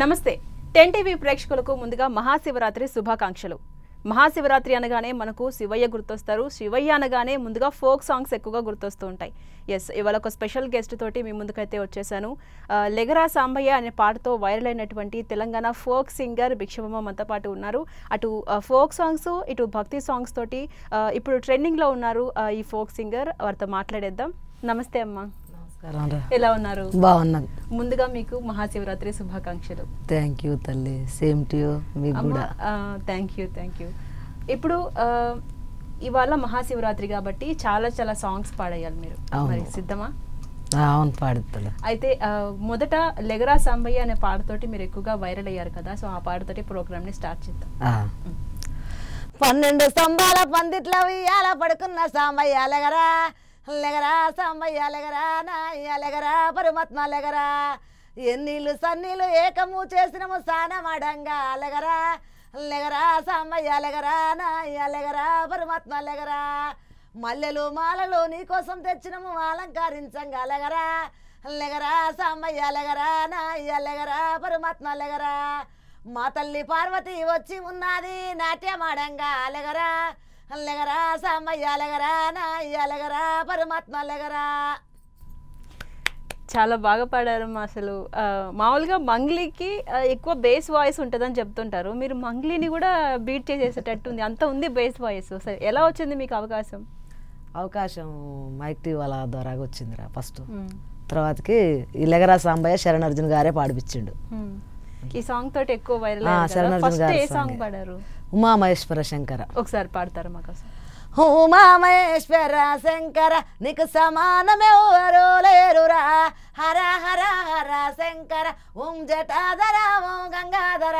నమస్తే 10 టీవీ ప్రేక్షకులకు ముందుగా మహాశివరాత్రి శుభాకాంక్షలు. మహాశివరాత్రి అనగానే మనకు శివయ్య గుర్తొస్తారు. శివయ్య అనగానే ముందుగా ఫోక్ సాంగ్స్ ఎక్కువగా గుర్తొస్తూ ఉంటాయి. ఎస్, ఇవాళ ఒక స్పెషల్ గెస్ట్ తోటి మీ ముందుకైతే వచ్చేసాను. లెగరా సాంబయ్య అనే పాటతో వైరల్ అయినటువంటి తెలంగాణ ఫోక్ సింగర్ భిక్షమమ్మ మనతో పాటు ఉన్నారు. అటు ఫోక్ సాంగ్స్, ఇటు భక్తి సాంగ్స్ తోటి ఇప్పుడు ట్రెండింగ్లో ఉన్నారు ఈ ఫోక్ సింగర్. వారితో మాట్లాడేద్దాం. నమస్తే అమ్మ, ఎలా ఉన్నారు? బాగున్నాను. ముందుగా మీకు మహాశివరాత్రి శుభాకాంక్షలు. థ్యాంక్ యూ తల్లి, సేమ్ టు యూ. మీకు కూడా థ్యాంక్ యూ. ఇప్పుడు ఇవాళ మహాశివరాత్రి కాబట్టి చాలా చాలా సాంగ్స్ పాడేయాలి మీరు. మరి సిద్ధమా? అవును, పాడుతా. అయితే మొదట లెగరా సాంబయ్య అనే పాటతోటి మీరు ఎక్కువగా వైరల్ అయ్యారు కదా, సో ఆ పాటతోటి ప్రోగ్రామ్ ని స్టార్ట్ చేద్దాం. 12 స్తంభాల పందిట్ల ఉయ్యాల పడుకున్న సాంబయ్య లెగరా, లెగరా సాంబయ్య లెగరా, నాయ్య లెగరా, పరమాత్మ లెగరా, ఎన్నీళ్ళు సన్నీళ్ళు ఏకము చేసినము సానమడంగా లెగరా, లెగరా సాంబయ్య లెగరా, నాయ్య లెగరా, పరమాత్మ లెగరా, మల్లెలు మాలలు నీకోసం తెచ్చినము అలంకరించంగా లెగరా, లెగరా సాంబయ్య లెగరా, నాయ్య లెగరా, పరమాత్మ లెగరా, మా తల్లి పార్వతి వచ్చి ఉన్నది నాట్యమాడంగా లెగరా, లెగరా సాంబయ్య లెగరా, నాయ్య లెగరా, పరమాత్మ లెగరా. చాలా బాగా పాడారు. అసలు మామూలుగా మంగ్లీకి ఎక్కువ బేస్ వాయిస్ ఉంటుందని చెప్తుంటారు. మీరు మంగ్లీని కూడా బీట్ చేసేసేటట్టు ఉంది, అంత ఉంది బేస్ వాయిస్. సరే, ఎలా వచ్చింది మీకు అవకాశం? మైక్ టీ వాళ్ళ ద్వారా వచ్చిందిరా ఫస్ట్. తర్వాతకి ఈ లెగరా సాంబయ్య శరణర్జున్ గారే పాడిపించిండు. ఈ సాంగ్ తోటి ఎక్కువ వైరల్. ఏ సాంగ్ పాడారు? ఉమా మహేశ్వర శంకర. ఒకసారి పాడతారు మాకు? ఉమా మహేశ్వర శంకర నీకు సమానమెవరు లేరురా, హర హర హర శంకర ఓం జటాధర ఓం గంగాధర,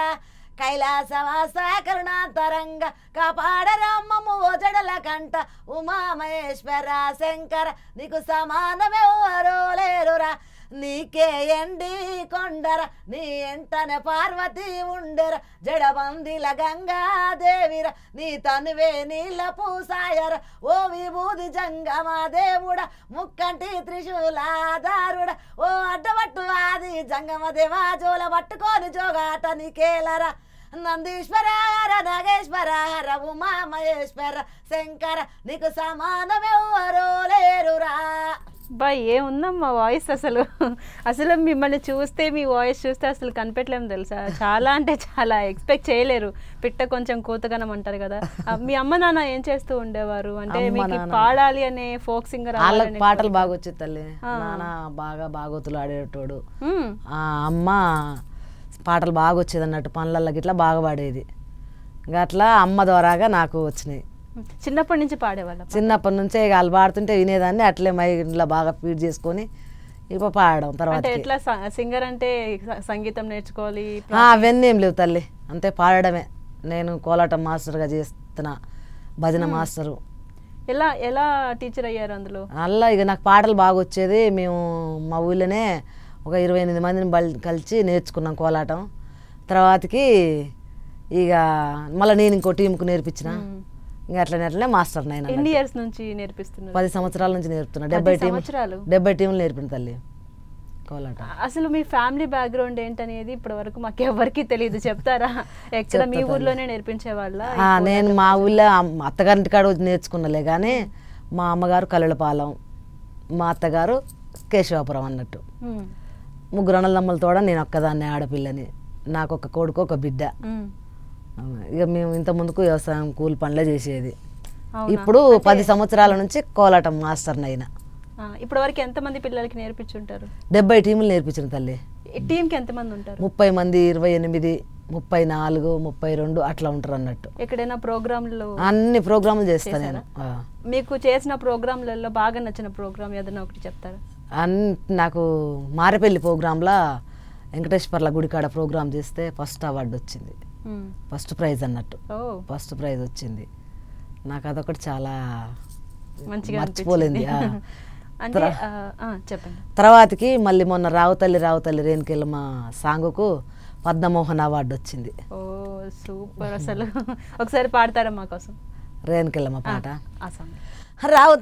కైలాసవాస కరుణాతరంగ కాపాడరమ్మము ఓ జడల కంట, ఉమా మహేశ్వర శంకర నీకు సమానమెవరు లేరురా, నీకే ఎండి కొండర నీ ఎంటనే పార్వతి ఉండెర, జడబందిల గంగాదేవిర నీ తనువే నీళ్ళ పూసాయర, ఓ విభూది జంగమా దేవుడ ముక్కంటి త్రిశూలాధారుడ, ఓ అడ్డబట్టు ఆది జంగమ దేవా జోల పట్టుకొని జోగాట నీకేలరా, నందీశ్వర హర నాగేశ్వర హర ఉమా మహేశ్వర శంకర నీకు సమానమెవరో లేరురా. బా, ఏముందమ్మా వాయిస్! అసలు మిమ్మల్ని చూస్తే, మీ వాయిస్ చూస్తే అసలు కనిపెట్టలేము తెలుసా. చాలా అంటే చాలా ఎక్స్పెక్ట్ చేయలేరు. పిట్ట కొంచెం కూతగనం అంటారు కదా. మీ అమ్మ నాన్న ఏం చేస్తూ ఉండేవారు? అంటే మీకు పాడాలి అనే ఫోక్ సింగర్ పాటలు బాగా వచ్చేది తల్లి. నాన్న బాగా బాగోతులు ఆడేటోడు, అమ్మ పాటలు బాగా వచ్చేది అన్నట్టు, పనులకి ఇట్లా బాగా పాడేది. ఇంకా అట్లా అమ్మ ద్వారాగా నాకు వచ్చినాయి. చిన్నప్పటి నుంచి పాడేవాళ్ళ? చిన్నప్పటి నుంచే వాళ్ళు పాడుతుంటే వినేదాన్ని, అట్లే మైండ్లో బాగా ఫీడ్ చేసుకొని ఇప్పుడు పాడడం. తర్వాత ఎట్లా సింగర్ అంటే సంగీతం నేర్చుకోవాలి అవన్నీ ఏం లేవు తల్లి, అంతే పాడడమే. నేను కోలాటం మాస్టర్గా చేస్తున్నా, భజన మాస్టరు. ఎలా టీచర్ అయ్యారు అందులో? అలా ఇక నాకు పాటలు బాగా వచ్చేది. మేము మా ఊళ్ళోనే ఒక 28 మందిని కలిసి నేర్చుకున్నాం కోలాటం. తర్వాతకి ఇక మళ్ళీ నేను ఇంకో టీంకు నేర్పించిన. ఇంకా అట్లనే మాస్టర్ నైనా. ఎన్ని ఇయర్స్ నుంచి నేర్పిస్తున్నారు? 10 సంవత్సరాల నుంచి నేర్పుతున్నా. 70 టీంలు నేర్పిన తల్లి కోలాటం. అసలు మీ ఫ్యామిలీ బ్యాక్గ్రౌండ్ ఏంటనేది ఇప్పటి వరకు మాకు ఎవరికి తెలియదు, చెప్తారా? ఎక్కడ మీ ఊర్లోనే నేర్పించే వాళ్ళ? నేను మా ఊళ్ళో అత్తగారింటి కాడ నేర్చుకున్నలే కానీ, మా అమ్మగారు కల్లెలపాలెం, మా అత్తగారు కేశవాపురం అన్నట్టు. 3 అన్నదమ్ములతో నేను ఒక్కదాన్ని ఆడపిల్లని, నాకు ఒక కొడుకు ఒక బిడ్డ. ఇక మేము ఇంత ముందుకు వ్యవసాయం కూలి పనులే చేసేది. ఇప్పుడు 10 సంవత్సరాల నుంచి కోలాటం మాస్టర్ని అయినా. ఇప్పటి వరకు ఎంతమంది పిల్లలకి నేర్పించుంటారు? 70 టీములు నేర్పించిన తల్లి. టీంకి ఎంతమంది ఉంటారు? 30 మంది, 28, 34, 32 అట్లా ఉంటారు అన్నట్టు. ఎక్కడైనా ప్రోగ్రాంలు? అన్ని ప్రోగ్రాములు చేస్తాను నేను. మీకు చేసిన ప్రోగ్రాంలలో బాగా నచ్చిన ప్రోగ్రామ్ ఏదైనా ఒకటి చెప్తారా? నాకు మారేపల్లి ప్రోగ్రాంలో వెంకటేశ్వర్ల గుడికాడ ప్రోగ్రామ్ చేస్తే ఫస్ట్ అవార్డు వచ్చింది, ఫస్ట్ ప్రైజ్ అన్నట్టు. ఫస్ట్ ప్రైజ్ వచ్చింది నాకు. అదొకటి చాలా మర్చిపోలేదు. తర్వాతకి మళ్ళీ మొన్న రావుతల్లి రేణుకెళ్ళమ్మ సాంగుకు పద్మమోహన్ అవార్డు వచ్చింది. ఓ సూపర్! అసలు ఒకసారి పాడతారా మా కోసం రేణుకెళ్ళమ్మ పాట? రావు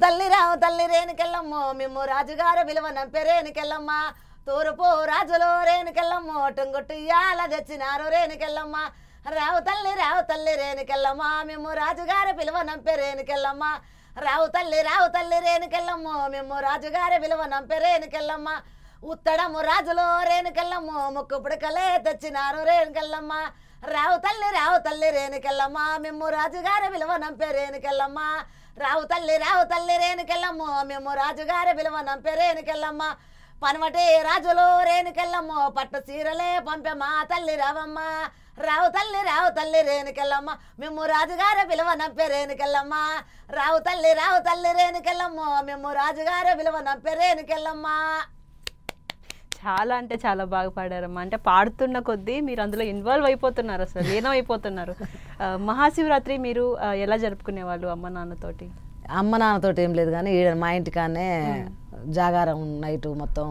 తల్లి రేణుకెళ్ళమ్మ, మేము రాజుగారు విలువ నంపే రేణుకెళ్ళమ్మ, తూర్పు రాజులు రేణుకెళ్ళమ్మ టొంగొట్టు ఇయ్యాల తెచ్చినారు రేణుకెళ్ళమ్మ రావు తల్లి రేణుకెళ్ళమ్మ మేము రాజుగారి పిలువ నంపే రేణుకెళ్ళమ్మ రావు తల్లి రేణుకెళ్ళమ్మ మేము రాజుగారి పిలువ నంపే రేణుకెళ్ళమ్మ ఉత్తడము రాజులు రేణుకెళ్ళమ్మ ముక్కు పుడకలే తెచ్చినారు రేణుకెళ్ళమ్మ రావు తల్లి రేణుకెళ్ళమ్మ మేము రాజుగారి పిలువ నంపే రేణుకెళ్ళమ్మ రావు తల్లి రేణుకెళ్ళమ్మ మేము రాజుగారి పిలువ నంపే రేణుకెళ్ళమ్మ పనమటి రాజులు రేణుకెళ్ళమ్మ పట్టు చీరలే పంపే మా తల్లి రావమ్మ రావు తల్లి రేణుకెళ్ళమ్మ మేము రాజుగారి పిలువ నంపే రేణుకెళ్ళమ్మ రావు తల్లి రేణుకెళ్ళమ్మ మేము రాజుగారి పిలువ నంపే రేణుకెళ్ళమ్మ. చాలా అంటే చాలా బాగా పాడారమ్మా. అంటే పాడుతున్న కొద్దీ మీరు అందులో ఇన్వాల్వ్ అయిపోతున్నారు, అసలు లీనం అయిపోతున్నారు. మహాశివరాత్రి మీరు ఎలా జరుపుకునేవాళ్ళు అమ్మ నాన్నతోటి? అమ్మ నాన్నతోటి ఏం లేదు కానీ ఈడ మా ఇంటికానే జాగారం నైట్ మొత్తం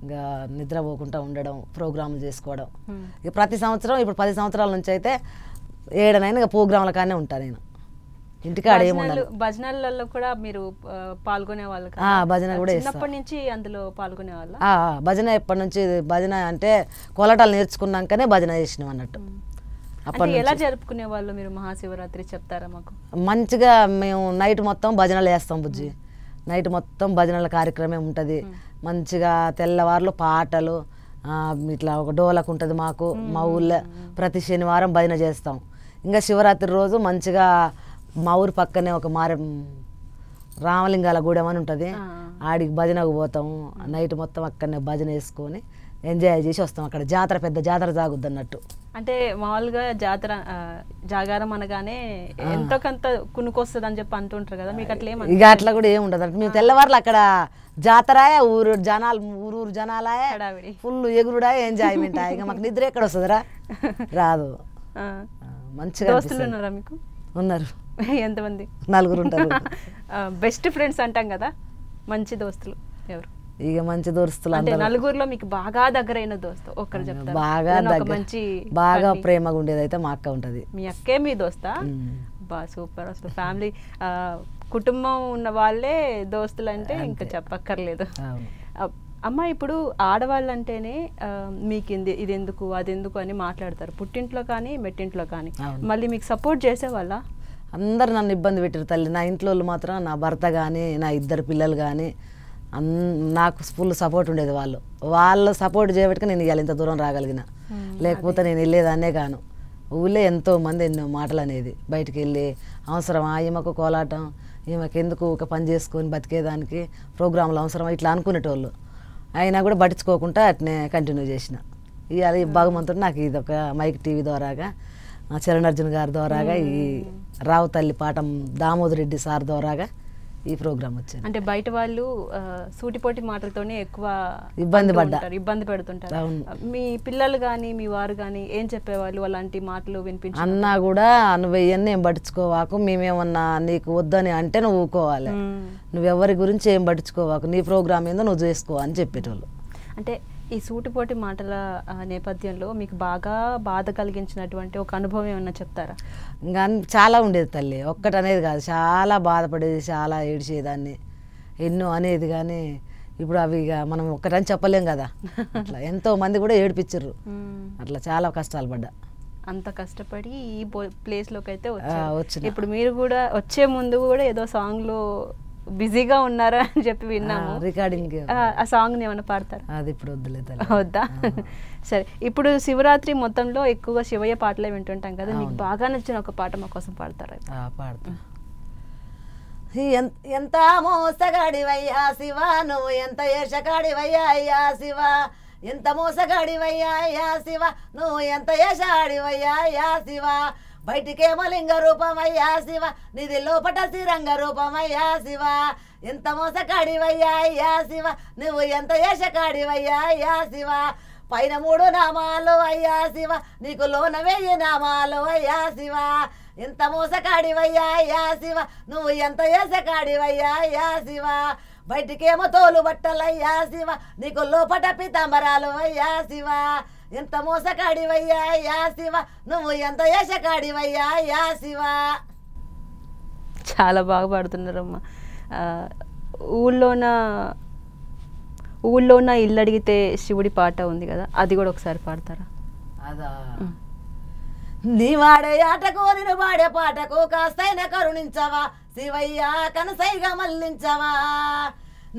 ఇంకా నిద్రపోకుండా ఉండడం, ప్రోగ్రాములు చేసుకోవడం. ఇక ప్రతి సంవత్సరం ఇప్పుడు 10 సంవత్సరాల నుంచి అయితే ఏడనైనా ఇక ప్రోగ్రాంల కానీ ఉంటాను నేను. ఇంటికాడ ఏముండదు. భజనలలో కూడా మీరు పాల్గొనే వాళ్ళు? భజన కూడా చిన్నప్పటి నుంచి అందులో పాల్గొనే వాళ్ళ? భజన ఎప్పటి నుంచి, భజన అంటే కోలాటాలు నేర్చుకున్నాకనే భజన చేసినాం అన్నట్టు. అప్పుడు ఎలా జరుపుకునే వాళ్ళు మీరు మహాశివరాత్రి చెప్తారా మాకు? మంచిగా మేము నైట్ మొత్తం భజనలు వేస్తాం బుజ్జి. నైట్ మొత్తం భజనల కార్యక్రమం ఉంటుంది. మంచిగా తెల్లవారులు పాటలు, ఇట్లా ఒక డోలకు ఉంటుంది మాకు మా ఊళ్ళో. ప్రతి శనివారం భజన చేస్తాం. ఇంకా శివరాత్రి రోజు మంచిగా మా ఊరి పక్కనే ఒక రామలింగాల గూడెం అని ఉంటుంది, ఆడికి భజనకు పోతాము. నైట్ మొత్తం అక్కడనే భజన వేసుకొని ఎంజాయ్ చేసి వస్తాం. అక్కడ జాతర, పెద్ద జాతర సాగుద్ది అన్నట్టు. అంటే మామూలుగా జాగారం అనగానే ఎంతో కొంత కునుకొస్తుంది అని చెప్పి అంటుంటారు కదా, మీకు అట్లా ఏమన్నా? ఇక అట్లా కూడా ఏమి ఉండదు అంటే మేము తెల్లవారులు అక్కడ జాతరాయే, ఊరు జనాలు, ఊరు జనాలాయే, ఫుల్ ఎగురుడా, ఎంజాయ్మెంట్. ఇక మాకు నిద్ర ఎక్కడ వస్తుందిరా, రాదు. మంచిగా. దోస్తులు ఉన్నారా మీకు? ఉన్నారు. ఎంతమంది? 4 ఉంటారు. బెస్ట్ ఫ్రెండ్స్ అంటాం కదా, మంచి దోస్తులు ఎవరు? ఇక మంచి దోస్తులు అంటే నలుగురిలో మీకు బాగా దగ్గరైన దోస్తు ఒకరు చెప్తారు? బాగా ప్రేమగా ఉండేది అయితే మా అక్క ఉంటది. మీ అక్కే మీ దోస్తా? బా సూపర్. అసలు ఫ్యామిలీ, కుటుంబం ఉన్న వాళ్ళే దోస్తులు అంటే ఇంకా చెప్పక్కర్లేదు. అమ్మ, ఇప్పుడు ఆడవాళ్ళు అంటేనే మీకు ఇది ఎందుకు అది ఎందుకు అని మాట్లాడతారు, పుట్టింట్లో కానీ మెట్టింట్లో కానీ. మళ్ళీ మీకు సపోర్ట్ చేసేవాళ్ళ? అందరు నన్ను ఇబ్బంది పెట్టారు తల్లి. నా ఇంట్లో మాత్రం నా భర్త కానీ నా 2 పిల్లలు కానీ నాకు ఫుల్ సపోర్ట్ ఉండేది. వాళ్ళు సపోర్ట్ చేయబట్టి నేను ఇవాళ ఇంత దూరం రాగలిగిన, లేకపోతే నేను వెళ్ళేదాన్నే కాను. ఊళ్ళో ఎంతో మంది ఎన్నో మాటలు అనేది, బయటికి వెళ్ళి అవసరమా ఈమెకు కోలాటం, ఈమెకు ఎందుకు ఒక పని చేసుకొని బతికేదానికి ప్రోగ్రాంలు అవసరమా ఇట్లా అనుకునేటోళ్ళు. అయినా కూడా పట్టించుకోకుండా అట్నే కంటిన్యూ చేసిన. ఇవాళ ఈ భగవంతుడు నాకు ఇది ఒక మైక్ టీవీ ద్వారాగా, చరణ్ గారి ద్వారాగా, ఈ రావు తల్లి పాఠం దామోదర్ రెడ్డి సార్ ద్వారాగా ఈ ప్రోగ్రామ్ వచ్చింది. అంటే బయట వాళ్ళు సూటిపోటి మాటలతోనే ఎక్కువ ఇబ్బంది పెడుతుంటారు. మీ పిల్లలు కానీ మీ వారు కానీ ఏం చెప్పేవాళ్ళు అలాంటి మాటలు వినిపించి? అన్నా కూడా నువ్వు ఇవన్నీ ఏం పట్టించుకోవాకు, మేమేమన్నా నీకు వద్దని అంటే నువ్వు ఊకోవాలి, నువ్వెవరి గురించి ఏం పట్టించుకోవాకు, నీ ప్రోగ్రామ్ ఏందో నువ్వు చేసుకో అని చెప్పేటోళ్ళు. అంటే ఈ సూటిపోటి మాటల నేపథ్యంలో మీకు బాగా బాధ కలిగించినటువంటి ఒక అనుభవం ఏమన్నా చెప్తారా? ఇంకా చాలా ఉండేది తల్లి, ఒక్కటి అనేది కాదు, చాలా బాధపడేది, చాలా ఏడిచేదాన్ని, ఎన్నో అనేది. కానీ ఇప్పుడు అవి ఇక మనం ఒక్కటని చెప్పలేం కదా, అట్లా ఎంతో మంది కూడా ఏడిపించరు. అట్లా చాలా కష్టాలు పడ్డా. అంత కష్టపడి ఈ ప్లేస్లోకి అయితే వచ్చారు. ఇప్పుడు మీరు కూడా వచ్చే ముందు కూడా ఏదో సాంగ్లో బిజీగా ఉన్నారా అని చెప్పి విన్నాము, రికార్డింగ్. ఆ సాంగ్ ఏమైనా పాడతారు? అది ఇప్పుడు వద్దా? సరే, ఇప్పుడు శివరాత్రి మొత్తంలో ఎక్కువగా శివయ్య పాటలే వింటుంటాం కదా, మీకు బాగా నచ్చిన ఒక పాట మా కోసం పాడతారా? పాడతా. ఎంత మోసగాడివయ్యా శివ, నువ్వు ఎంత ఏషగాడివయ్యా అయ్యా శివ, ఎంత మోసగాడివయ్యా అయ్యా శివ, నువ్వు ఎంత ఏషగాడివయ్యా అయ్యా శివ, బయటికేమో లింగ రూపమయ్యా శివ, నిధి లోపట శ్రీరంగ రూపమయ్యా శివ, ఎంత మోసకాడివయ్యా అయ్యా శివ, నువ్వు ఎంత యశకాడివయ్యా అయ్యా శివ, పైన 3 నామాలు అయ్యా శివ, నీకు లోన 1000 నామాలు అయ్యా శివ, ఎంత మోసకాడివయ్యా అయ్యా శివ, నువ్వు ఎంత యశకాడివయ్యా అయ్యా శివ, బయటికేమో తోలు బట్టలయ్యా శివ, నీకు లోపట పీతాంబరాలు అయ్యా శివ, ఎంత మోసకాడివయ్యా అయ్యా శివ, నువ్వు ఎంత యశకాడివయ్యా అయ్యా శివ. చాలా బాగా పాడుతున్నారమ్మా. ఊళ్ళోన ఊళ్ళో ఉన్న ఇల్లు అడిగితే శివుడి పాట ఉంది కదా, అది కూడా ఒకసారి పాడతారా? అదా నీ వాడే ఆటకు నేను వాడే పాటకు కాస్తైన కరుణించవా శివయ్య కనసైగా మళ్ళించవా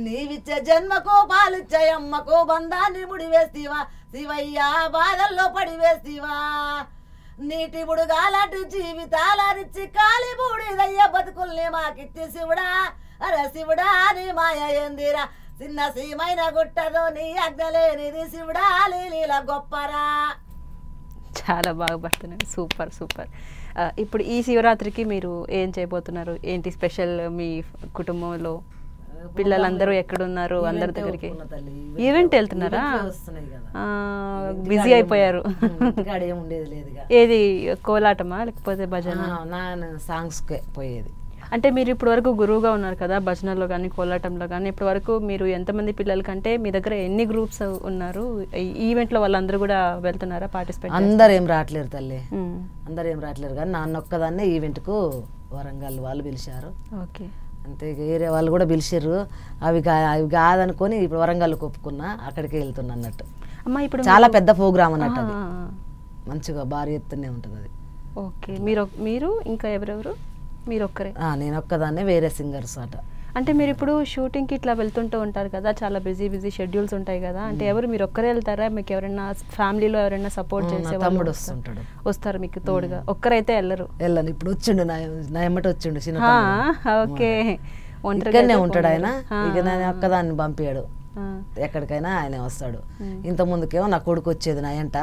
నీవిచ్చే జన్మకు పాలిచ్చే అమ్మకు బంధాన్ని ముడివేస్తీవా శివయ్య బాధల్లో పడివేస్తీవా నీటి బుడుగాలాంటి జీవితాలనిచ్చి కాలి బూడిదయ్య బతుకుల్ని మాకిచ్చి శివుడా అరే శివుడా నీ మాయ ఏందిరా చిన్న సీమైన గుట్టదో నీ అగ్నలేనిది శివుడా లీల గొప్పరా. చాలా బాగా పడుతున్నాయి, సూపర్ సూపర్. ఇప్పుడు ఈ శివరాత్రికి మీరు ఏం చేయబోతున్నారు? ఏంటి స్పెషల్? మీ కుటుంబంలో పిల్లలందరూ ఎక్కడున్నారు? అందరి దగ్గరికి ఈవెంట్ వెళ్తున్నారా? బిజీ అయిపోయారు. ఏది కోలాటమా లేకపోతే భజన? సాంగ్స్కే పోయేది. అంటే మీరు ఇప్పటి వరకు గురువుగా ఉన్నారు కదా, భజనలో కానీ కోలాటంలో కానీ, ఇప్పటి వరకు మీరు ఎంతమంది పిల్లలకంటే మీ దగ్గర ఎన్ని గ్రూప్స్ ఉన్నారు? ఈవెంట్లో వాళ్ళందరూ కూడా వెళ్తున్నారా పార్టిసిపేట్? అందరు ఏం రావట్లేరు తల్లి, అందరు ఏం రావట్లేరు కానీ నాన్నొక్కదాన్నే ఈవెంట్కు వరంగల్ వాళ్ళు పిలిచారు. ఓకే, అంతే. వేరే వాళ్ళు కూడా పిలిచారు, అవి కాదనుకొని ఇప్పుడు వరంగల్కి ఒప్పుకున్నా, అక్కడికే వెళ్తున్నా అన్నట్టు. అమ్మా ఇప్పుడు చాలా పెద్ద ప్రోగ్రామ్ అన్నట్టు, అది మంచిగా భారీ ఎత్తునే ఉంటుంది అది. ఓకే, మీరు ఇంకా ఎవరెవరు? మీరు ఒక్కరే? నేను ఒక్కదాన్నే, వేరే సింగర్స్ అట. అంటే మీరు ఇప్పుడు షూటింగ్కి ఇట్లా వెళ్తుంటూ ఉంటారు కదా, చాలా బిజీ షెడ్యూల్స్ ఉంటాయి కదా, అంటే ఎవరు మీరు ఒక్కరే వెళ్తారా? మీకు ఎవరైనా ఫ్యామిలీలో ఎవరైనా సపోర్ట్ చేసే తమ్ముడు వస్తుంటాడు, వస్తారు మీకు తోడుగా? ఒక్కరైతే వెళ్ళరు? వెళ్ళను. ఇప్పుడు వచ్చిండు నా ఎమ్మటి వచ్చిండు చిన్న. ఓకే, ఒంటరిగానే ఉంటాడు ఆయన. ఇక నేను ఒక్కదాన్ని పంపాడు, ఎక్కడికైనా ఆయన వస్తాడు. ఇంత ముందుకేమో నా కొడుకు వచ్చేది నా ఎంట,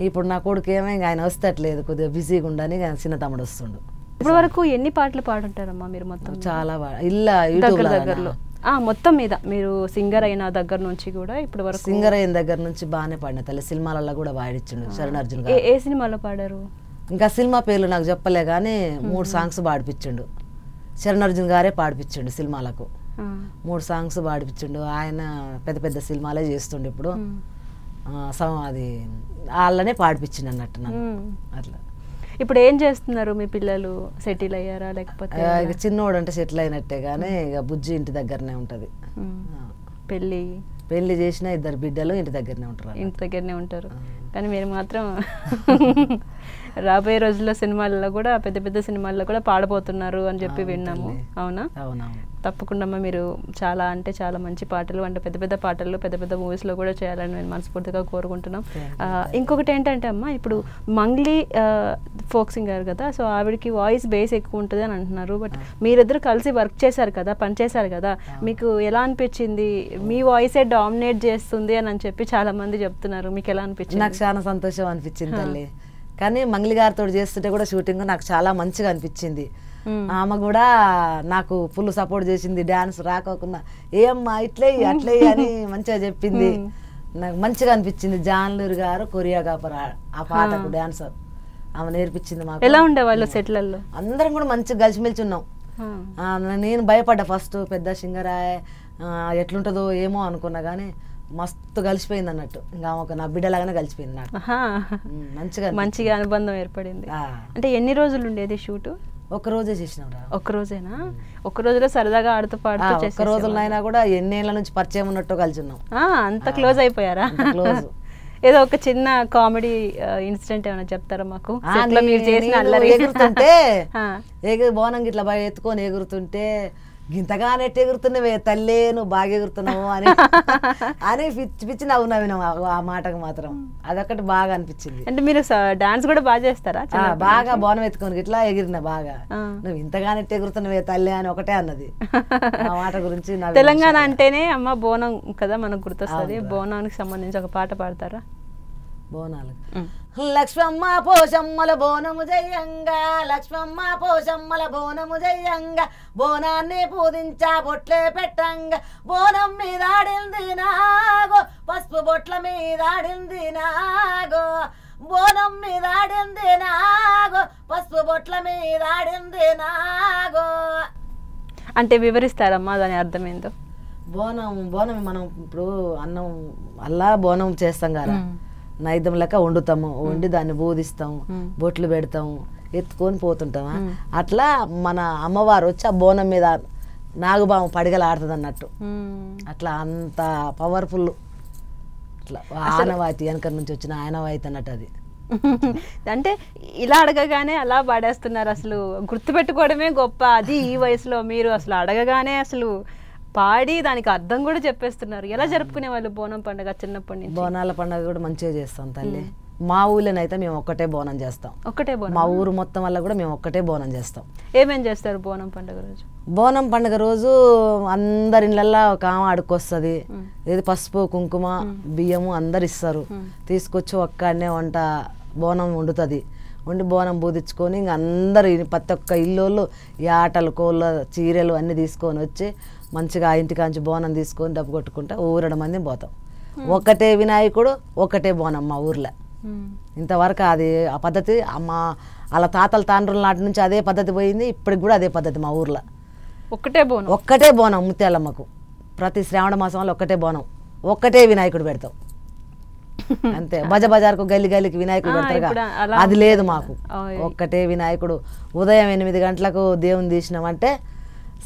ఇప్పుడు నా కొడుకు ఏమో ఇంకా ఆయన వస్తట్లేదు, కొద్దిగా బిజీగా ఉండని చిన్న తమ్ముడు వస్తుండు. ఇప్పటి వరకు ఎన్ని పాటలు పాడుంటారమ్మా మీరు మొత్తం? చాలా దగ్గరలో మొత్తం మీద మీరు సింగర్ అయిన దగ్గర నుంచి కూడా ఇప్పటి వరకు? సింగర్ అయిన దగ్గర నుంచి బాగానే పాడిన తల్లి. సినిమాలలో కూడా పాడించిండు శరణార్జున్ గారు. ఏ సినిమాలో పాడారు? ఇంకా సినిమా పేర్లు నాకు చెప్పలే కానీ 3 సాంగ్స్ పాడిపించిండు. శరణార్జున్ గారే పాడిపించిండు సినిమాలకు, 3 సాంగ్స్ పాడిపించిండు. ఆయన పెద్ద పెద్ద సినిమాలే చేస్తుండు ఇప్పుడు. అది వాళ్ళనే పాడిపించిండు అన్నట్టు నన్ను అట్లా. ఇప్పుడు ఏం చేస్తున్నారు మీ పిల్లలు? సెటిల్ అయ్యారా లేకపోతే? ఇక చిన్నోడు అంటే సెటిల్ అయినట్టే కానీ ఇక బుజ్జి ఇంటి దగ్గరనే ఉంటది. పెళ్లి చేసిన 2 బిడ్డలు ఇంటి దగ్గరనే ఉంటారు. ఇంటి దగ్గరనే ఉంటారు కానీ మీరు మాత్రం రాబోయే రోజుల్లో సినిమాల్లో కూడా పెద్ద పెద్ద సినిమాల్లో కూడా పాడబోతున్నారు అని చెప్పి విన్నాము. అవునా? తప్పకుండా మీరు చాలా అంటే చాలా మంచి పాటలు, అంటే పెద్ద పెద్ద పాటలు పెద్ద పెద్ద మూవీస్లో కూడా చేయాలని నేను మనస్ఫూర్తిగా కోరుకుంటున్నాం. ఇంకొకటి ఏంటంటే అమ్మ, ఇప్పుడు మంగ్లీ ఫోక్ సింగర్ కదా, సో ఆవిడకి వాయిస్ బేస్ ఎక్కువ ఉంటుంది అని అంటున్నారు. బట్ మీరిద్దరు కలిసి వర్క్ చేశారు కదా, పనిచేశారు కదా, మీకు ఎలా అనిపించింది? మీ వాయిసే డామినేట్ చేస్తుంది అని చెప్పి చాలా మంది చెప్తున్నారు, మీకు ఎలా అనిపించింది? నాకు చాలా సంతోషం అనిపించింది తల్లి. కానీ మంగ్లీ గారితో చేస్తుంటే కూడా షూటింగ్ నాకు చాలా మంచిగా అనిపించింది. ఆమె కూడా నాకు ఫుల్ సపోర్ట్ చేసింది, డాన్స్ రాకోకుండా ఏమ్మా ఇట్లే అట్లే అని మంచిగా చెప్పింది. నాకు మంచిగా అనిపించింది. జాన్లూరు గారు కొరియోగ్రాఫర్ ఆ పాటకు డాన్సర్, ఆమె నేర్పించింది మాకు. ఎలా ఉండేవాళ్ళు సెట్లలో? అందరం కూడా మంచిగా కలిసిమెలిసి ఉన్నాం. నేను భయపడ్డా ఫస్ట్, పెద్ద సింగర్ ఎట్లుంటుందో ఏమో అనుకున్నా కానీ మస్తు కలిసిపోయింది అన్నట్టు. ఇంకా ఒక నా బిడ్డలాగానే కలిసిపోయింది నాకు. మంచిగా అనుబంధం ఏర్పడింది. అంటే ఎన్ని రోజులు ఉండేది షూట్? ఒక రోజే చేసినాం. ఒక్క రోజేనా? ఒక్క రోజులో సరదాగా ఆడుతూ పాడుతూ? ఒక్క రోజులైనా కూడా ఎన్నేళ్ల నుంచి పరిచయం ఉన్నట్టు కలిసి ఉన్నాం. అంత క్లోజ్ అయిపోయారా? క్లోజ్. ఏదో ఒక చిన్న కామెడీ ఇన్సిడెంట్ ఏమైనా చెప్తారా మాకు? ఎగురుతుంటే బోనం ఇట్లా బాగా ఎత్తుకొని ఎగురుతుంటే గింతగానే ఎగురుతున్నావే తల్లే, నువ్వు బాగా ఎగురుతున్నావు అని అని పిచ్చి పిచ్చి నవ్వున్నావు ఆ మాటకు మాత్రం. అదొకటి బాగా అనిపించింది. అంటే మీరు డాన్స్ కూడా బాగా చేస్తారా? బాగా బోనం ఎత్తుకొని ఇట్లా ఎగిరిన బాగా, నువ్వు ఇంతగానే ఎగురుతున్నావే తల్లే అని ఒకటే అన్నది. ఆ మాట గురించి తెలంగాణ అంటేనే అమ్మ బోనం కదా మనకు గుర్తొస్తుంది. బోనానికి సంబంధించి ఒక పాట పాడతారా? బోనాలు లక్ష్మమ్మ పోషమ్మల బోనము జయంగా, లక్ష్మమ్మ పోషమ్మల బోనము జయంగా, బోనాన్ని పూజించా బొట్లే పెట్టంగా, బోనం మీద ఆడింది నాగో, పసుపు బొట్ల మీద ఆడింది నాగో, బోనం మీద ఆడింది నాగో, పసుపు బొట్ల మీద ఆడింది నాగో. అంటే వివరిస్తారమ్మా దాని అర్థమేందో? బోనం మనం ఇప్పుడు అన్నం అల్లా బోనం చేస్తాం కదా, నైద్యం లెక్క వండుతాము, వండి దాన్ని బోధిస్తాము, బొట్లు పెడతాము, ఎత్తుకొని పోతుంటామా. అట్లా మన అమ్మవారు వచ్చి ఆ బోనం మీద నాగుబాము పడిగలు ఆడుతుంది అన్నట్టు మ్మ్. అట్లా అంత పవర్ఫుల్ అట్లా ఆనవాయితీ వెనక నుంచి వచ్చిన ఆనవాయితీ అన్నట్టు అది. అంటే ఇలా అడగగానే అలా పాడేస్తున్నారు, అసలు గుర్తుపెట్టుకోవడమే గొప్ప. అది ఈ వయసులో మీరు అసలు అడగగానే అసలు పాడి దానికి అర్థం కూడా చెప్పేస్తున్నారు. ఎలా జరుపుకునే వాళ్ళు బోనం పండుగ చిన్నప్పటి నుంచి? బోనాల పండుగ కూడా మంచిగా చేస్తాం తల్లి. మా ఊళ్ళోనైతే మేము ఒక్కటే బోనం చేస్తాం. ఒక్కటే బోనం? మా ఊరు మొత్తం వల్ల కూడా మేము ఒక్కటే బోనం చేస్తాం. ఏమేం చేస్తారు బోనం పండుగ రోజు? బోనం పండుగ రోజు అందరి ఇళ్ళల్లో ఒక ఆమె అడుక్కొస్తుంది. ఏది పసుపు కుంకుమ బియ్యము అందరు ఇస్తారు. తీసుకొచ్చి ఒక్కడనే వంట బోనం వండుతుంది. వండి బోనం బూదించుకొని ఇంక అందరు ప్రతి ఒక్క ఇల్లు ఈ ఆటలు కోళ్ళ చీరలు అన్నీ తీసుకొని వచ్చి మంచిగా ఆ ఇంటికాంచి బోనం తీసుకొని డబ్బు కొట్టుకుంటా ఊరడ మంది పోతాం. ఒకటే వినాయకుడు ఒకటే బోనం మా ఊర్లో. ఇంతవరకు అది ఆ పద్ధతి వాళ్ళ తాతల తండ్రుల నాటి నుంచి అదే పద్ధతి పోయింది. ఇప్పటికి కూడా అదే పద్ధతి మా ఊర్లో. ఒక్కటే బోనం ముత్యాలమ్మకు. ప్రతి శ్రావణ మాసంలో ఒక్కటే బోనం, ఒక్కటే వినాయకుడు పెడతాం అంతే. బజార్కు గల్లి గల్లికి వినాయకుడు పెడతారుగా, అది లేదు మాకు. ఒక్కటే వినాయకుడు. ఉదయం 8 గంటలకు దేవుని తీసినామంటే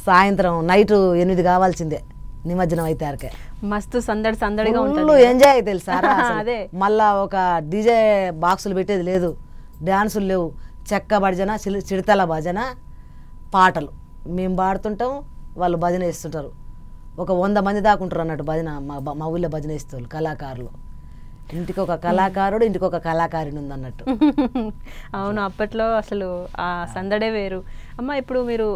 సాయంత్రం నైట్ 8 కావాల్సిందే నిమజ్జనం అయితే అరకే. మస్తు సందడిగా ఫుల్ ఎంజాయ్ తెలుసా. మళ్ళా ఒక డీజే బాక్సులు పెట్టేది లేదు, డ్యాన్సులు లేవు. చెక్క భజన, చిడతల భజన, పాటలు మేము పాడుతుంటాం, వాళ్ళు భజన వేస్తుంటారు. ఒక 100 మంది దాకా ఉంటారు అన్నట్టు భజన. మా ఊళ్ళో భజన వేస్తారు కళాకారులు. ఇంటికి ఒక కళాకారుడు, ఇంటికి ఒక కళాకారిణి ఉందన్నట్టు. అవును, అప్పట్లో అసలు ఆ సందడే వేరు. అమ్మ, ఇప్పుడు మీరు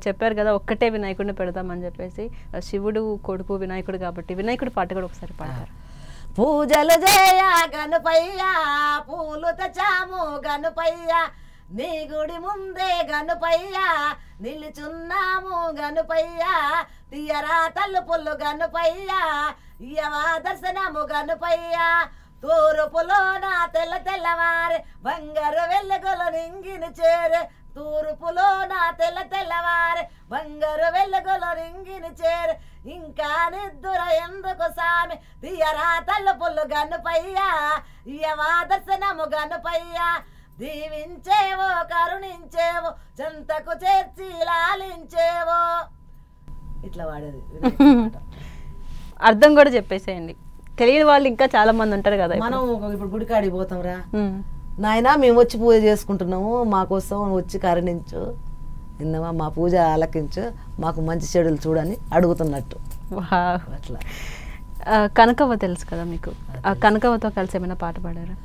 చెప్పారు కదా ఒక్కటే వినాయకుడిని పెడతామని చెప్పేసి. శివుడు కొడుకు వినాయకుడు కాబట్టి వినాయకుడి పాట కూడా ఒకసారి పాడతారు. పూజలు చేయ గణపయ్య, పూలు తెచ్చాము గణపయ్య, నీ గుడి ముందే గణపయ్య, నిలుచున్నాము గణపయ్య, తీయరా తలుపులు గణపయ్య, ఇయవా దర్శనము గణపయ్య, తూర్పులోన తెల్లవారే బంగారు వెలుగులు నింగిని చేరే, తూర్పులోన తెల్లవారే బంగారు వెలుగులు నింగిని చేరే, ఇంకా నిద్ర ఎందుకు సామి, తీయరా తలుపులు గణపయ్య, ఇయవా దర్శనము గణపయ్య, దీవించేవో కరుణించేవో చెంతకు చేర్చి లాలించేవో. ఇట్లా వాడేది. అర్థం కూడా చెప్పేసేయండి, తెలియని వాళ్ళు ఇంకా చాలా మంది ఉంటారు కదా. మనం ఇప్పుడు గుడికాడికి పోతాం రా నాయన, మేము వచ్చి పూజ చేసుకుంటున్నాము, మా కోసం వచ్చి కరుణించు, విన్నావా, మా పూజ ఆలకించు, మాకు మంచి చెడులు చూడని అడుగుతున్నట్టు. అట్లా. కనకవ్వ తెలుసు కదా మీకు, ఆ కనకవ్వతో కలిసి ఏమైనా పాట పాడారా?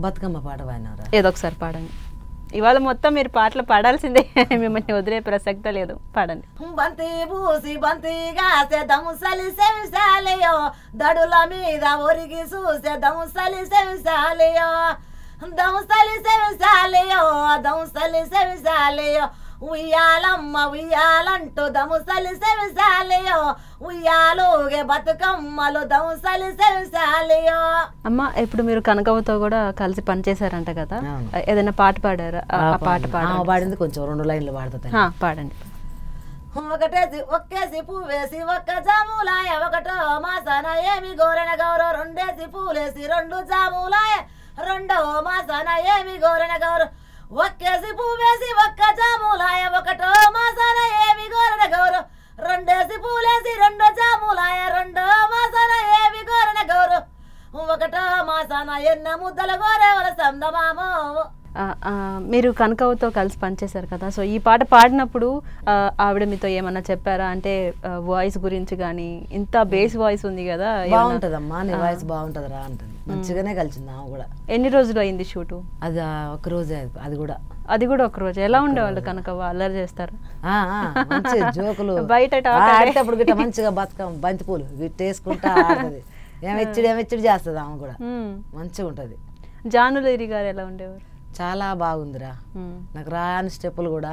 బతుకమ్మ పాట పాడినారా? ఏదో ఒకసారి పాడండి. ఇవాళ మొత్తం మీరు పాటలు పాడాల్సిందే, మిమ్మల్ని వదిలే ప్రసక్తే లేదు, పాడండి. బంతి బూసి బంతిగా దముసలి సెవిసాలియో, దడుల మీద ఒరిగి చూసే దముసలి సెవిసాలియో, దముసలి సెవిసాలియో, దముసలి సెవిసాలియో, ఉయ్యాలమ్మ ఉయ్యాలంటూ దముసలి సెవిసాలియో, ఉయ్యాలుగే బతుకమ్మలు దముసలి సెవిసాలియో. అమ్మ, ఇప్పుడు మీరు కనకవ్వతో కూడా కలిసి పనిచేశారంట కదా, ఏదైనా పాట పాడారా? ఆ పాట పాడింది కొంచెం 2 లైన్లు పాడుతుంది. పాడండి. ఒకటేసి ఒక్కేసి పువ్వేసి ఒక్క జాములాయ, ఒకటో మాసన ఏమి గోరెన గౌరవ, రెండేసి పూలేసి 2 జాములాయ, రెండో మాసన ఏమి గోరెన గౌరవ, ఒక్కేసి పువ్వేసి ఒక్క జాములాయ, ఒకటో మాసన ఏమి గోరెన గౌరవ, రెండేసి పూలేసి 2 జాములాయ, రెండో మాసన ఏమి గోరెన గౌరవ, ఒకటో మాసన ఎన్న ముద్దల గోరేవల సందమామో. మీరు కనకవ్వతో కలిసి పనిచేశారు కదా, సో ఈ పాట పాడినప్పుడు ఆవిడ మీతో ఏమన్నా చెప్పారా? అంటే వాయిస్ గురించి కానీ, ఇంత బేస్ వాయిస్ ఉంది కదా, బాగుంటదమ్మా నీ వాయిస్ బాగుంటదిరా అంటది. మంచిగానే కలిసింది ఆమె కూడా. ఎన్ని రోజులు అయింది షూటు? అది ఒక రోజే. అది కూడా ఒక రోజు. ఎలా ఉండేవాళ్ళు కనకవ్వ? అల్లరి చేస్తారు? మంచి జోకులు బయట అప్పుడు గిట్ట మంచిగా బతుకమ్మ బంతిపూలు గిట్టేసుకుంటా ఆడుతుంది. ఏమెచ్చిడి చేస్తుంది ఆమె కూడా, మంచిగా ఉంటది. జానులేరి గారు ఎలా ఉండేవారు? చాలా బాగుందిరా, నాకు రాని స్టెప్పులు కూడా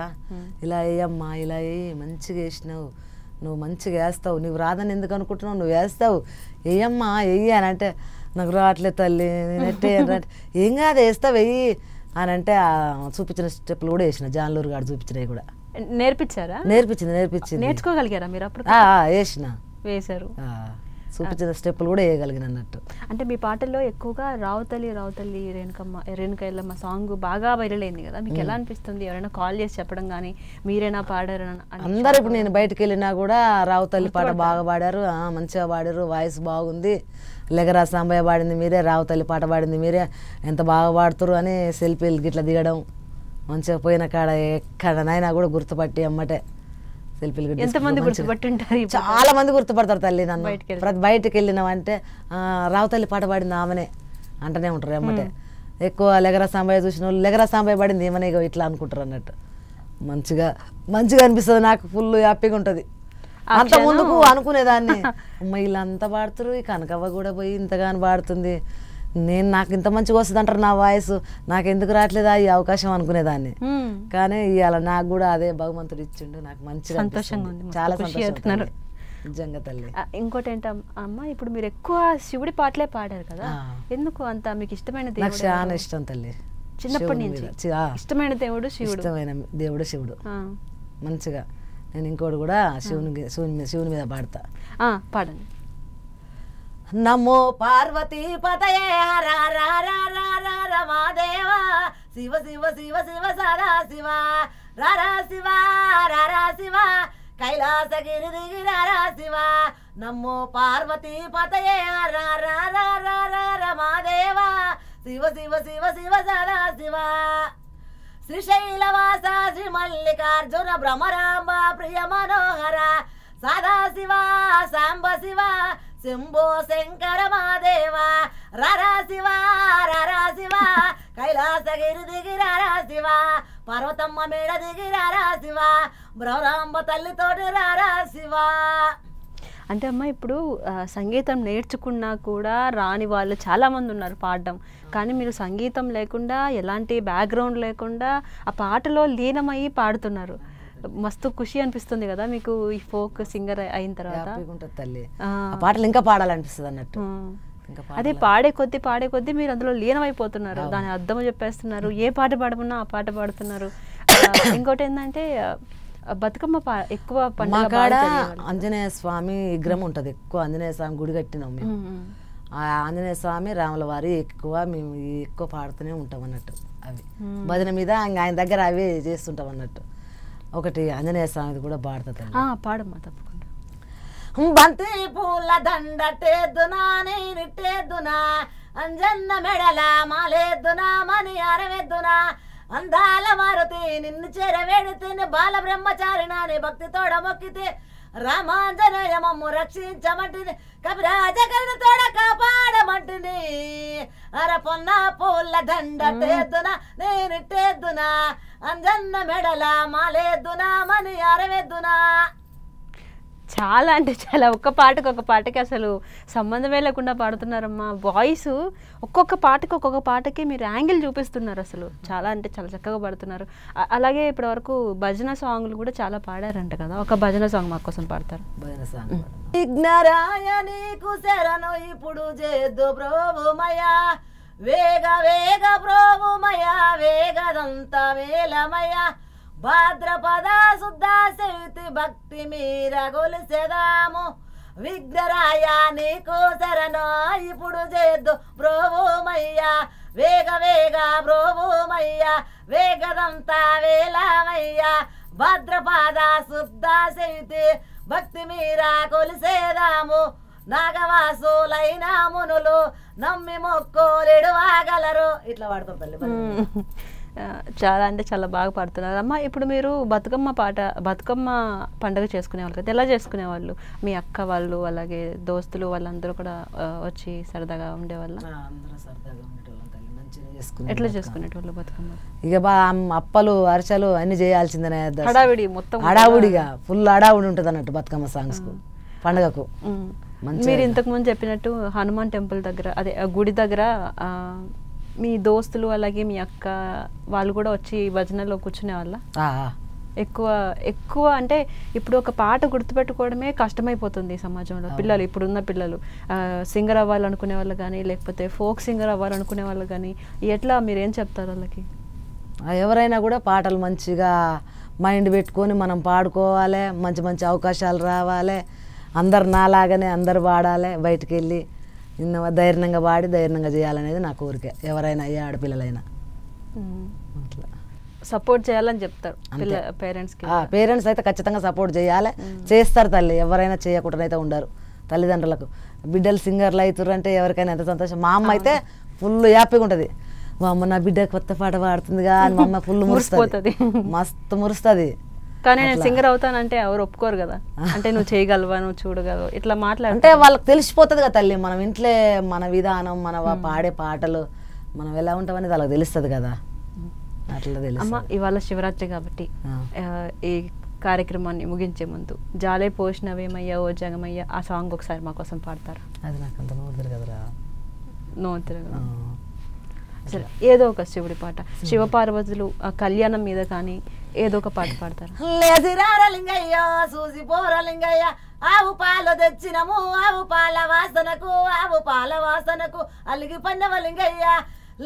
ఇలా వేయమ్మా, ఇలా వేయి, మంచిగా వేసినావు, నువ్వు మంచిగా వేస్తావు, నువ్వు రాదని ఎందుకు అనుకుంటున్నావు, నువ్వు వేస్తావు, వేయమ్మా వెయ్యి అని అంటే, నాకు రావట్లేదు తల్లి నేనెట్టే అంటే, ఏం కాదు వేస్తావు వెయ్యి అని అంటే చూపించిన స్టెప్పులు కూడా వేసిన, జాన్లూరు గారు చూపించినవి కూడా నేర్పించారా? నేర్పించింది. నేర్చుకోగలిగారా మీరు అప్పుడు? వేసిన వేశారు. చూపించిన స్టెప్పులు కూడా వేయగలిగిన అన్నట్టు. అంటే మీ పాటల్లో ఎక్కువగా రావుతల్లి రావుతల్లి రేణుక ఎల్లమ్మ సాంగ్ బాగా వైరల్ అయింది కదా, మీకు ఎలా అనిపిస్తుంది? ఎవరైనా కాల్ చేసి చెప్పడం కానీ మీరైనా పాడారు అందరు ఇప్పుడు నేను బయటకు వెళ్ళినా కూడా రావుతల్లి పాట బాగా పాడారు, మంచిగా పాడారు, వాయిస్ బాగుంది, లెగరా సాంబయ్య పాడింది మీరే, రావుతల్లి పాట పాడింది మీరే, ఎంత బాగా పాడుతారు అని సెల్ఫీలు గిట్లా దిగడం, మంచిగా పోయిన కాడ ఎక్కడనైనా కూడా గుర్తుపట్టి అమ్మటే సెల్ఫీలు. ఎంతమంది గుర్తుపట్టుంటారు? చాలా మంది గుర్తుపడతారు తల్లి నన్ను. బయటకు వెళ్ళినామంటే రావుతల్లి పాట పాడింది ఆమెనే అంటనే ఉంటారు అమ్మటే. ఎక్కువ లెగరా సాంబయ్య చూసిన వాళ్ళు లెగరా సాంబయ్య పాడింది ఏమనే ఇట్లా అనుకుంటారు అన్నట్టు. మంచిగా అనిపిస్తుంది, నాకు ఫుల్ హ్యాపీగా ఉంటుంది. అంత ముందుకు అనుకునేదాన్ని అమ్మ వీళ్ళంతా పాడుతారు, ఈ కనకవ్వ కూడా పోయి ఇంతగానో పాడుతుంది, నాకు ఇంత మంచిగా వస్తుంది అంటారు నా వాయిస్, నాకు ఎందుకు రావట్లేదా ఈ అవకాశం అనుకునేదాన్ని. కానీ ఇవాళ నాకు కూడా అదే భగవంతుడు ఇచ్చిండు, నాకు మంచిగా సంతోషంగా ఉంది, చాలా సంతోషం నిజంగా తల్లి. ఇంకోటి ఏంటమ్మ, ఇప్పుడు మీరు ఎక్కువ శివుడి పాటలే పాడారు కదా, ఎందుకు అంత మీకు ఇష్టమైన దేవుడు? నాకు చాలా ఇష్టం తల్లి, చిన్నప్పటి నుంచి ఇష్టమైన దేవుడు శివుడు. ఇష్టమైన దేవుడు శివుడు. మంచిగా నేను ఇంకోటి కూడా శివుని మీద పాడతా. పాడండి. నమో పార్వతీ పతయే హర రమాదేవా శివ శివ శివ శివ సదా శివ రారా శివ రారా శివ కైలాసగిరి దిగి రారా శివ. నమో పార్వతీ పతయే హర రమాదేవా శివ శివ శివ శివ సదా శివ. శ్రీశైలవాస శ్రీ మల్లికార్జున భ్రమరాంబ ప్రియ మనోహర సదాశివ సాంబ శివ శంభో శంకర మహాదేవ రారా శివ కైలాసగిరి దిగి రారా శివ పర్వతమ్మ మేడ దిగి రారా శివ భ్రమరాంబ తల్లితోటి రారా శివ. అంటే అమ్మ ఇప్పుడు సంగీతం నేర్చుకున్నా కూడా రాని వాళ్ళు చాలామంది ఉన్నారు పాడడం, కానీ మీరు సంగీతం లేకుండా ఎలాంటి బ్యాక్గ్రౌండ్ లేకుండా ఆ పాటలో లీనమయ్యి పాడుతున్నారు. మస్తు ఖుషి అనిపిస్తుంది కదా మీకు ఈ ఫోక్ సింగర్ అయిన తర్వాత? తల్లి పాటలు ఇంకా పాడాలనిపిస్తుంది అన్నట్టు. అదే పాడే కొద్దీ మీరు అందులో లీనమైపోతున్నారు, దాని అర్థం చెప్పేస్తున్నారు, ఏ పాట పాడమన్నా ఆ పాట పాడుతున్నారు. ఇంకోటి ఏంటంటే బతుకమ్మ ఎక్కువ పండుగ ఆంజనేయ స్వామి విగ్రహం ఉంటుంది, ఎక్కువ ఆంజనేయ స్వామి గుడి కట్టినాం మేము. ఆ ఆంజనేయ స్వామి రాముల వారి మేము ఎక్కువ పాడుతూనే ఉంటాం అన్నట్టు. అవి భజన మీద ఆయన దగ్గర అవే చేస్తుంటాం అన్నట్టు. ఒకటి ఆంజనేయ స్వామిది కూడా పాడుతుంది. పాడమ్మా తప్పకుండా. బంతి పూల దండటేద్దునా నేనిట్టేద్దునా అంజన్న మెడల మాలేద్దునా మని అరవెద్దునా అందాల మారుతి నిన్ను చేరవేడితే బాల బ్రహ్మచారి నాని భక్తి తోడ మొక్కితే రామాంజనేయ మమ్ము రక్షించమంటిని కవిరాజకరణ తోడ కాపాడమంటిని అర పొన్న పూల దండటేద్దునా నేనిట్టేద్దునా అంజన్న మెడల మాలేద్దునా మని అరవెద్దునా. చాలా అంటే చాలా ఒక్క పాటకి అసలు సంబంధమే లేకుండా పాడుతున్నారమ్మా. వాయిస్ ఒక్కొక్క పాటకి మీరు యాంగిల్ చూపిస్తున్నారు, అసలు చాలా అంటే చాలా చక్కగా పాడుతున్నారు. అలాగే ఇప్పటి వరకు భజన సాంగ్లు కూడా చాలా పాడారంట కదా, ఒక భజన సాంగ్ మా కోసం పాడతారు? భజన సాంగ్. విఘ్నరాయ నీకు శరణు ఇప్పుడు చేద్దు ప్రోభుమయ వేగ వేగ ప్రోభుమయ వేగదంత వేలమయ భాద్రపద శుద్ధ శక్తి భక్తి మీర గొలిసెదాము విఘ్నరాయ నీకు శరణు ఇప్పుడు చేద్దు ప్రోభుమయ్య వేగ వేగ ప్రోభుమయ్య వేగదంతా వేలమయ్య భాద్రపద శుద్ధ శక్తి భక్తి మీర కొలిసేదాము నాగవాసులైన మునులు నమ్మి మొక్కోలిడువాగలరు. ఇట్లా పాడతాం తల్లి. చాలా అంటే చాలా బాగా పాడుతున్నారు అమ్మ. ఇప్పుడు మీరు బతుకమ్మ పండుగ చేసుకునేవాళ్ళు కదా, ఎలా చేసుకునేవాళ్ళు? మీ అక్క వాళ్ళు అలాగే దోస్తులు వాళ్ళందరూ కూడా వచ్చి సరదాగా ఉండేవాళ్ళ? ఎట్లా చేసుకునేటోళ్ళు బతుకమ్మ? ఇక అప్పలు అరిసెలు అన్ని చేయాల్సిందనే హడావిడి, మొత్తం హడావుడిగా ఫుల్ హడావుడి ఉంటుంది అన్నట్టు బతుకమ్మ సాంగ్స్ కు పండుగకు. మీరు ఇంతకు ముందు చెప్పినట్టు హనుమాన్ టెంపుల్ దగ్గర అదే గుడి దగ్గర మీ దోస్తులు అలాగే మీ అక్క వాళ్ళు కూడా వచ్చి భజనలో కూర్చునే వాళ్ళ? ఎక్కువ అంటే ఇప్పుడు ఒక పాట గుర్తుపెట్టుకోవడమే కష్టమైపోతుంది సమాజంలో. పిల్లలు ఇప్పుడున్న పిల్లలు సింగర్ అవ్వాలనుకునే వాళ్ళు కానీ లేకపోతే ఫోక్ సింగర్ అవ్వాలనుకునే వాళ్ళు కానీ ఎట్లా మీరేం చెప్తారు వాళ్ళకి? ఎవరైనా కూడా పాటలు మంచిగా మైండ్ పెట్టుకొని మనం పాడుకోవాలి, మంచి మంచి అవకాశాలు రావాలి, అందరు నాలాగానే అందరు పాడాలి, బయటికి వెళ్ళి ధైర్యంగా పాడి ధైర్యంగా చేయాలనేది నా కోరిక. ఎవరైనా ఏ ఆడపిల్లలైనా అట్లా సపోర్ట్ చేయాలని చెప్తారు పేరెంట్స్కి. పేరెంట్స్ అయితే ఖచ్చితంగా సపోర్ట్ చేయాలి, చేస్తారు తల్లి. ఎవరైనా చేయకుండా అయితే ఉండరు తల్లిదండ్రులకు. బిడ్డలు సింగర్లు అవుతారు అంటే ఎవరికైనా ఎంత సంతోషం. మా అమ్మ అయితే ఫుల్ హ్యాపీగా ఉంటుంది. మా అమ్మ నా బిడ్డ కొత్త పాట పాడుతుందిగా అని మా అమ్మ ఫుల్ మురుస్తుంది, మస్తు మురుస్తుంది. కానీ నేను సింగర్ అవుతానంటే ఎవరు ఒప్పుకోరు కదా, అంటే నువ్వు చేయగలవా, నువ్వు చూడగలవు, ఇట్లా అంటే వాళ్ళకి తెలిసిపోతుంది కదా తల్లి. మనం ఇంట్లో మన విధానం, మన పాడే పాటలు, మనం ఎలా ఉంటామని వాళ్ళకి తెలుస్తుంది కదా, అట్లా తెలుసు. అమ్మ ఇవాళ శివరాత్రి కాబట్టి ఈ కార్యక్రమాన్ని ముగించే ముందు జాలే పోషినవేమయ్యా ఓ జగమయ్యా ఆ సాంగ్ ఒకసారి మా కోసం పాడతారా? అది నాకు అంత నోరుదరు కదరా. నోతురు సరే, ఏదో ఒక శివుడి పాట, శివపార్వతులు ఆ కళ్యాణం మీద కానీ ఏదో ఒక పాట పాడతారు. లేసిరారలింగయ్య చూసిపోరలింగయ్య ఆవు పాలు తెచ్చినము, ఆవు పాల వాసనకు, ఆవు పాల వాసనకు అలిగి పన్నవలింగయ్య.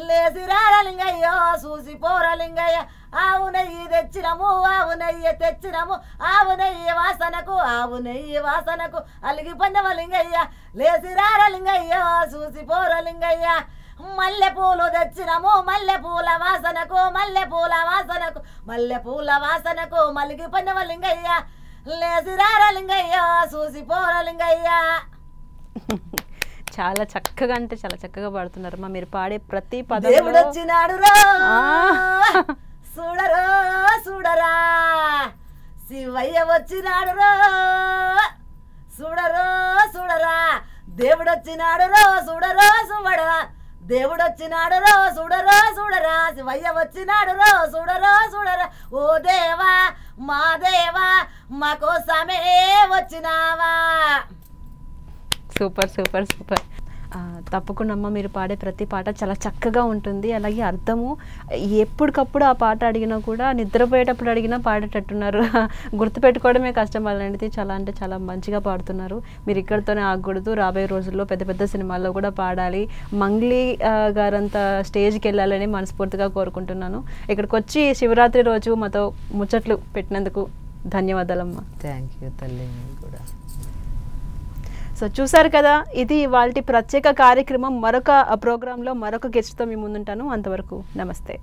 లేసిరారలింగయ్య చూసిపోరలింగయ్య ఆవు నెయ్యి తెచ్చినము, ఆవు నెయ్యి తెచ్చినము, ఆవు నెయ్యి వాసనకు, ఆవు నెయ్యి వాసనకు అలిగి పన్నవలింగయ్య. లేసిరారలింగయ్య చూసిపోరలింగయ్య మల్లె పూలు తెచ్చినము, మల్లె పూల వాసనకు, మల్లె పూల వాసనకు, మల్లె పూల వాసనకు మలిగి పన్నవలింగయ్య. లేసిరారలింగయ్య చూసిపోరలింగయ్య. చాలా చక్కగా, అంటే చాలా చక్కగా పాడుతున్నారమ్మా. మీరు పాడే ప్రతి పదం దేవుడు వచ్చినాడు రో చూడరో చూడరా, శివయ్య వచ్చినాడు రో చూడరో చూడరా, దేవుడు వచ్చినాడు రో చూడరో చూడరా, దేవుడు వచ్చినాడు రో చూడరో చూడరా, శివయ్య వచ్చినాడు రో చూడరో చూడరా. ఓ దేవా మా దేవా మా కోసమే వచ్చినావా. Super super super. తప్పకుండా అమ్మ, మీరు పాడే ప్రతి పాట చాలా చక్కగా ఉంటుంది, అలాగే అర్థము. ఎప్పటికప్పుడు ఆ పాట అడిగినా కూడా, నిద్రపోయేటప్పుడు అడిగినా పాడేటట్టున్నారు. గుర్తుపెట్టుకోవడమే కష్టం అలాంటిది. చాలా అంటే చాలా మంచిగా పాడుతున్నారు. మీరు ఇక్కడితోనే ఆగకూడదు, రాబోయే రోజుల్లో పెద్ద పెద్ద సినిమాల్లో కూడా పాడాలి, మంగ్లీ గారంతా స్టేజ్కి వెళ్ళాలని మనస్ఫూర్తిగా కోరుకుంటున్నాను. ఇక్కడికి వచ్చి శివరాత్రి రోజు మాతో ముచ్చట్లు పెట్టినందుకు ధన్యవాదాలమ్మా. థ్యాంక్ యూ తల్లి కూడా. సో చూసారు కదా, ఇది ఇవాల్టి ప్రత్యేక కార్యక్రమం. మరొక ప్రోగ్రాంలో మరొక గెస్ట్తో మీ ముందుంటాను. అంతవరకు నమస్తే.